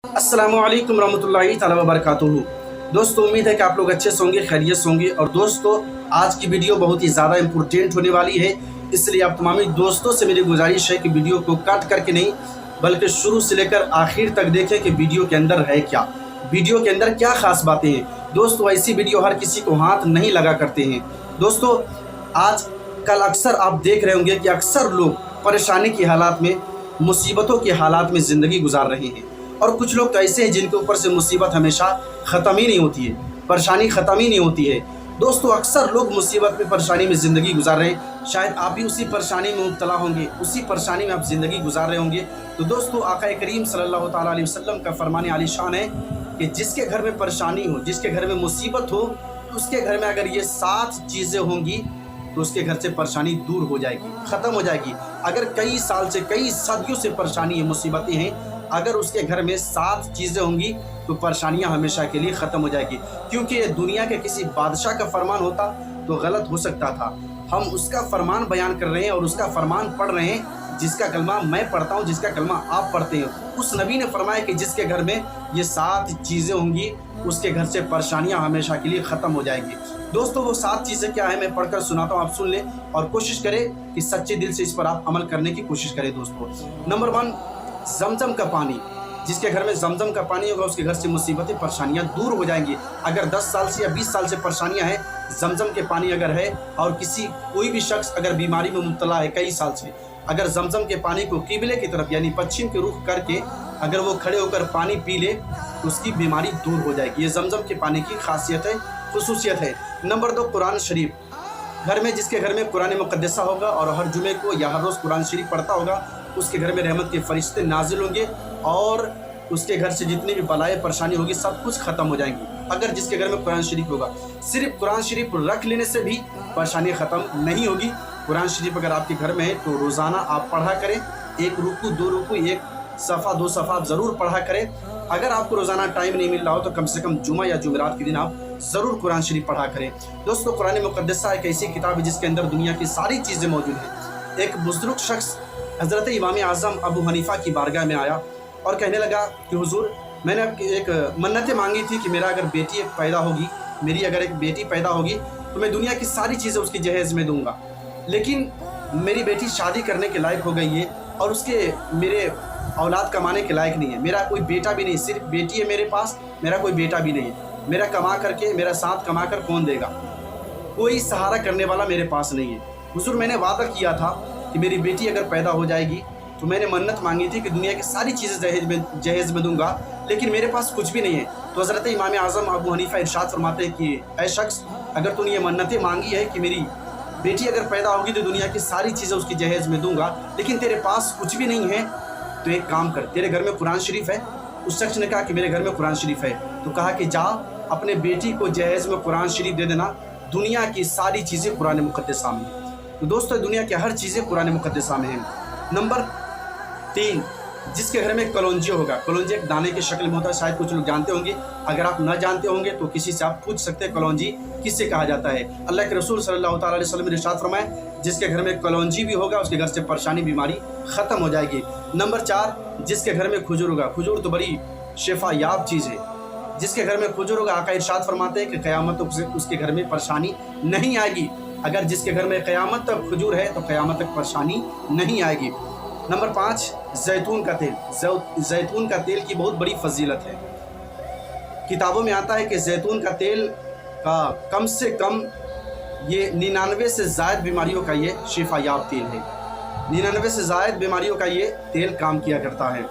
अस्सलामुअलैकुम रहमतुल्लाहि ताला वबरकातुहू। दोस्तों, उम्मीद है कि आप लोग अच्छे से होंगे, खैरियत से होंगे। और दोस्तों, आज की वीडियो बहुत ही ज़्यादा इम्पोर्टेंट होने वाली है, इसलिए आप तमामी दोस्तों से मेरी गुजारिश है कि वीडियो को काट करके नहीं बल्कि शुरू से लेकर आखिर तक देखें कि वीडियो के अंदर है क्या, वीडियो के अंदर क्या ख़ास बातें हैं। दोस्तों, ऐसी वीडियो हर किसी को हाथ नहीं लगा करते हैं। दोस्तों, आज कल अक्सर आप देख रहे होंगे कि अक्सर लोग परेशानी की हालात में, मुसीबतों के हालात में ज़िंदगी गुजार रहे हैं। और कुछ लोग तो ऐसे हैं जिनके ऊपर से मुसीबत हमेशा ख़त्म ही नहीं होती है, परेशानी ख़त्म ही नहीं होती है। दोस्तों, अक्सर लोग मुसीबत में, परेशानी में ज़िंदगी गुजार रहे हैं। शायद आप भी उसी परेशानी में मुब्तला होंगे, उसी परेशानी में आप ज़िंदगी गुजार रहे होंगे। तो दोस्तों, आका करीम सल्लल्लाहु ताला अलैहि वसल्लम का फरमान आलीशान है कि जिसके घर में परेशानी हो, जिसके घर में मुसीबत हो, उसके घर में अगर ये 7 चीज़ें होंगी तो उसके घर से परेशानी दूर हो जाएगी, ख़त्म हो जाएगी। अगर कई साल से, कई सदियों से परेशानी है, मुसीबतें हैं, अगर उसके घर में 7 चीज़ें होंगी तो परेशानियां हमेशा के लिए ख़त्म हो जाएगी। क्योंकि ये दुनिया के किसी बादशाह का फरमान होता तो गलत हो सकता था। हम उसका फरमान बयान कर रहे हैं और उसका फरमान पढ़ रहे हैं, जिसका कलमा मैं पढ़ता हूँ, जिसका कलमा आप पढ़ते हो। उस नबी ने फरमाया कि जिसके घर में ये 7 चीज़ें होंगी उसके घर से परेशानियां हमेशा के लिए ख़त्म हो जाएगी। दोस्तों, वो 7 चीज़ें क्या है मैं पढ़कर सुनाता हूँ, आप सुन लें और कोशिश करें कि सच्चे दिल से इस पर आप अमल करने की कोशिश करें। दोस्तों, नंबर 1, जमजम का पानी। जिसके घर में जमजम का पानी होगा उसके घर से मुसीबतें, परेशानियां दूर हो जाएंगी। अगर 10 साल से या 20 साल से परेशानियां हैं, जमजम के पानी अगर है और कोई भी शख्स अगर बीमारी में मुब्तला है कई साल से, अगर जमजम के पानी को किबले की तरफ यानी पश्चिम के रुख करके अगर वो खड़े होकर पानी पी ले तो उसकी बीमारी दूर हो जाएगी। ये जमजम के पानी की खासियत है, खुसूसियत है। नंबर 2, कुरान शरीफ। घर में, जिसके घर में कुरान मुक़द्दसा होगा और हर जुमे को या हर रोज़ कुरान शरीफ पढ़ता होगा, उसके घर में रहमत के फरिश्ते नाजिल होंगे और उसके घर से जितनी भी बलाएं, परेशानी होगी, सब कुछ ख़त्म हो जाएंगी। अगर जिसके घर में कुरान शरीफ होगा, सिर्फ कुरान शरीफ रख लेने से भी परेशानी ख़त्म नहीं होगी। कुरान शरीफ अगर आपके घर में है तो रोज़ाना आप पढ़ा करें, 1 रुकू 2 रुकू, 1 सफ़ा 2 सफ़ा आप ज़रूर पढ़ा करें। अगर आपको रोज़ाना टाइम नहीं मिल रहा हो तो कम से कम जुमा या जुमेरात के दिन आप ज़रूर कुरान शरीफ पढ़ा करें। दोस्तों, कुरान मुक़द्दसा एक ऐसी किताब है जिसके अंदर दुनिया की सारी चीज़ें मौजूद हैं। एक बुज़ुर्ग शख्स हज़रत इमाम आज़म अबू हनीफ़ा की बारगाह में आया और कहने लगा कि हुज़ूर, मैंने एक मन्नतें मांगी थी कि मेरा अगर बेटी पैदा होगी, मेरी अगर एक बेटी पैदा होगी तो मैं दुनिया की सारी चीज़ें उसकी जहेज़ में दूंगा। लेकिन मेरी बेटी शादी करने के लायक हो गई है और उसके मेरे औलाद कमाने के लायक नहीं है। मेरा कोई बेटा भी नहीं, सिर्फ बेटी है मेरे पास, मेरा कोई बेटा भी नहीं है। मेरा कमा करके, मेरा साथ कमा कर कौन देगा? कोई सहारा करने वाला मेरे पास नहीं है। हुज़ूर, मैंने वादा किया था कि मेरी बेटी अगर पैदा हो जाएगी तो मैंने मन्नत मांगी थी कि दुनिया की सारी चीज़ें जहेज़ में दूंगा, लेकिन मेरे पास कुछ भी नहीं है। तो हज़रत इमाम आज़म अबू हनीफ़ा इरशाद फरमाते हैं कि ऐ शख्स, अगर तूने ये मन्नतें मांगी है कि मेरी बेटी अगर पैदा होगी तो दुनिया की सारी चीज़ें उसकी जहेज़ में दूंगा, लेकिन तेरे पास कुछ भी नहीं है, तो एक काम कर, तेरे घर में कुरान शरीफ है? उस शख्स ने कहा कि मेरे घर में कुरान शरीफ है। तो कहा कि जा अपने बेटी को जहेज़ में कुरान शरीफ दे देना, दुनिया की सारी चीज़ें कुरान मुक़द्दसा में हैं। तो दोस्तों, दुनिया की हर चीज़ें कुरान मुक़द्दसा में हैं। नंबर 3, जिसके घर में कलौंजी होगा। कलौंजी एक दाने की शक्ल में होता है, शायद कुछ लोग जानते होंगे। अगर आप न जानते होंगे तो किसी से आप पूछ सकते हैं कलौंजी किससे कहा जाता है। अल्लाह के रसूल सल्लल्लाहु अलैहि वसल्लम ने इरशाद फरमाया, जिसके घर में कलौंजी भी होगा उसके घर से परेशानी, बीमारी ख़त्म हो जाएगी। नंबर 4, जिसके घर में खजूर होगा। खजूर तो बड़ी शिफा याब चीज़ है। जिसके घर में खजूर होगा, आका इरशाद फरमाते हैं कि क़यामत तक उसके घर में परेशानी नहीं आएगी। अगर जिसके घर में क़यामत तक खजूर है तो क़यामत तक परेशानी नहीं आएगी। नंबर 5, जैतून का तेल। जैतून का तेल की बहुत बड़ी फजीलत है। किताबों में आता है कि जैतून का तेल का कम से कम ये 99 से ज़ायद बीमारियों का ये शिफा याब तेल है। 99 से ज़ायद बीमारियों का ये तेल काम किया करता है।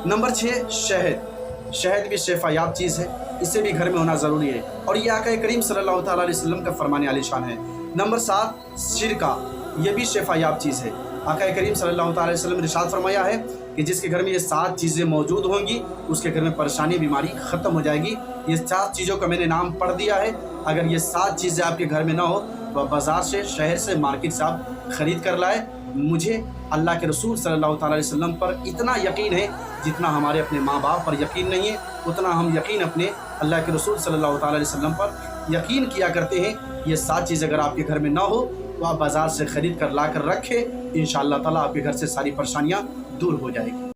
नंबर 6, शहद। शहद भी शिफा याब चीज़ है, इसे भी घर में होना ज़रूरी है और ये आका करीम सल्लल्लाहु ताला अलैहि वसल्लम का फरमान आलीशान है। नंबर 7, सिरका। ये भी शिफा याब चीज़ है। आका करीम सल्लल्लाहु अलैहि वसल्लम ने इरशाद फरमाया है कि जिसके घर में ये 7 चीज़ें मौजूद होंगी उसके घर में परेशानी, बीमारी ख़त्म हो जाएगी। ये 7 चीज़ों का मैंने नाम पढ़ दिया है। अगर ये 7 चीज़ें आपके घर में ना हो तो आप बाज़ार से, शहर से, मार्केट से आप ख़रीद कर लाए। मुझे अल्लाह के रसूल सल्लल्लाहु अलैहि वसल्लम पर इतना यकीन है जितना हमारे अपने माँ बाप पर यकीन नहीं है, उतना हम यकीन अपने अल्लाह के रसूल सल्लल्लाहु अलैहि वसल्लम पर यकीन किया करते हैं। ये 7 चीज़ें अगर आपके घर में ना हो तो आप बाज़ार से ख़रीद कर ला कर रखें, इंशाअल्लाह ताला आपके घर से सारी परेशानियाँ दूर हो जाएगी।